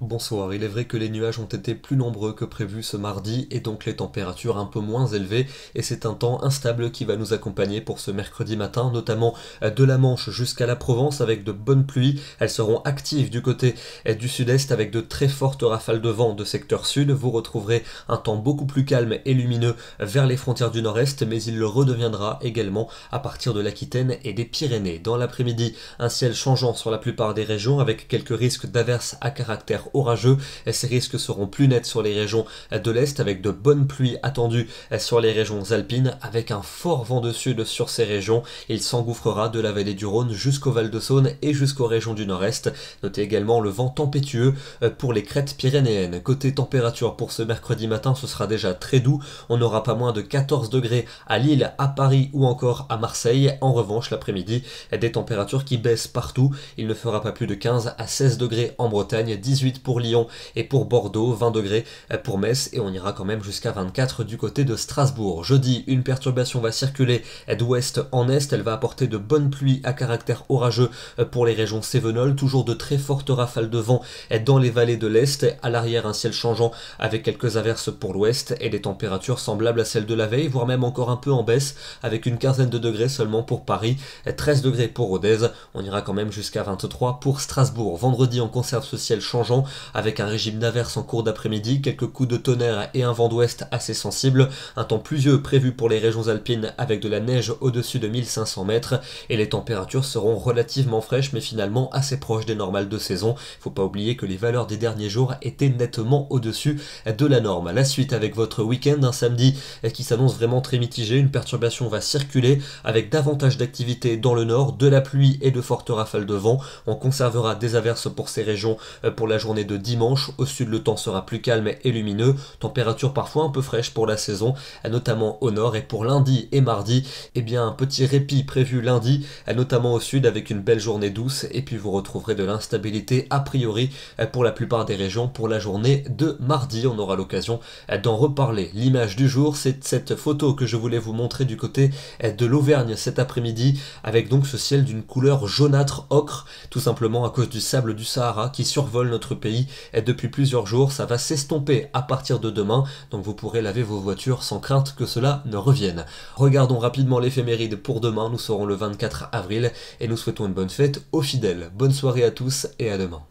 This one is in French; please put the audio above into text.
Bonsoir, il est vrai que les nuages ont été plus nombreux que prévu ce mardi et donc les températures un peu moins élevées et c'est un temps instable qui va nous accompagner pour ce mercredi matin, notamment de la Manche jusqu'à la Provence avec de bonnes pluies. Elles seront actives du côté du sud-est avec de très fortes rafales de vent de secteur sud. Vous retrouverez un temps beaucoup plus calme et lumineux vers les frontières du nord-est, mais il le redeviendra également à partir de l'Aquitaine et des Pyrénées. Dans l'après-midi, un ciel changeant sur la plupart des régions avec quelques risques d'averses à caractère orageux. Ces risques seront plus nets sur les régions de l'Est avec de bonnes pluies attendues sur les régions alpines avec un fort vent de sud sur ces régions. Il s'engouffrera de la vallée du Rhône jusqu'au Val-de-Saône et jusqu'aux régions du Nord-Est. Notez également le vent tempétueux pour les crêtes pyrénéennes. Côté température pour ce mercredi matin, ce sera déjà très doux. On n'aura pas moins de 14 degrés à Lille, à Paris ou encore à Marseille. En revanche, l'après-midi, des températures qui baissent partout. Il ne fera pas plus de 15 à 16 degrés en Bretagne, 18 pour Lyon et pour Bordeaux, 20 degrés pour Metz et on ira quand même jusqu'à 24 du côté de Strasbourg. Jeudi, une perturbation va circuler d'ouest en est, elle va apporter de bonnes pluies à caractère orageux pour les régions cévenoles, toujours de très fortes rafales de vent dans les vallées de l'est, à l'arrière un ciel changeant avec quelques averses pour l'ouest et des températures semblables à celles de la veille, voire même encore un peu en baisse avec une quinzaine de degrés seulement pour Paris, 13 degrés pour Rodez, on ira quand même jusqu'à 23 pour Strasbourg. Vendredi, on conserve ce ciel changeant avec un régime d'averses en cours d'après-midi, quelques coups de tonnerre et un vent d'ouest assez sensible, un temps pluvieux prévu pour les régions alpines avec de la neige au-dessus de 1500 mètres et les températures seront relativement fraîches mais finalement assez proches des normales de saison. Faut pas oublier que les valeurs des derniers jours étaient nettement au-dessus de la norme. La suite avec votre week-end, un samedi qui s'annonce vraiment très mitigé, une perturbation va circuler avec davantage d'activité dans le nord, de la pluie et de fortes rafales de vent. On conservera des averses pour ces régions pour la journée de dimanche. Au sud, le temps sera plus calme et lumineux. Température parfois un peu fraîche pour la saison, notamment au nord. Et pour lundi et mardi, eh bien un petit répit prévu lundi, notamment au sud avec une belle journée douce. Et puis vous retrouverez de l'instabilité a priori pour la plupart des régions pour la journée de mardi. On aura l'occasion d'en reparler. L'image du jour, c'est cette photo que je voulais vous montrer du côté de l'Auvergne cet après-midi avec donc ce ciel d'une couleur jaunâtre ocre, tout simplement à cause du sable du Sahara qui survole notre pays depuis plusieurs jours. Ça va s'estomper à partir de demain, donc vous pourrez laver vos voitures sans crainte que cela ne revienne. Regardons rapidement l'éphéméride pour demain, nous serons le 24 avril et nous souhaitons une bonne fête aux fidèles. Bonne soirée à tous et à demain.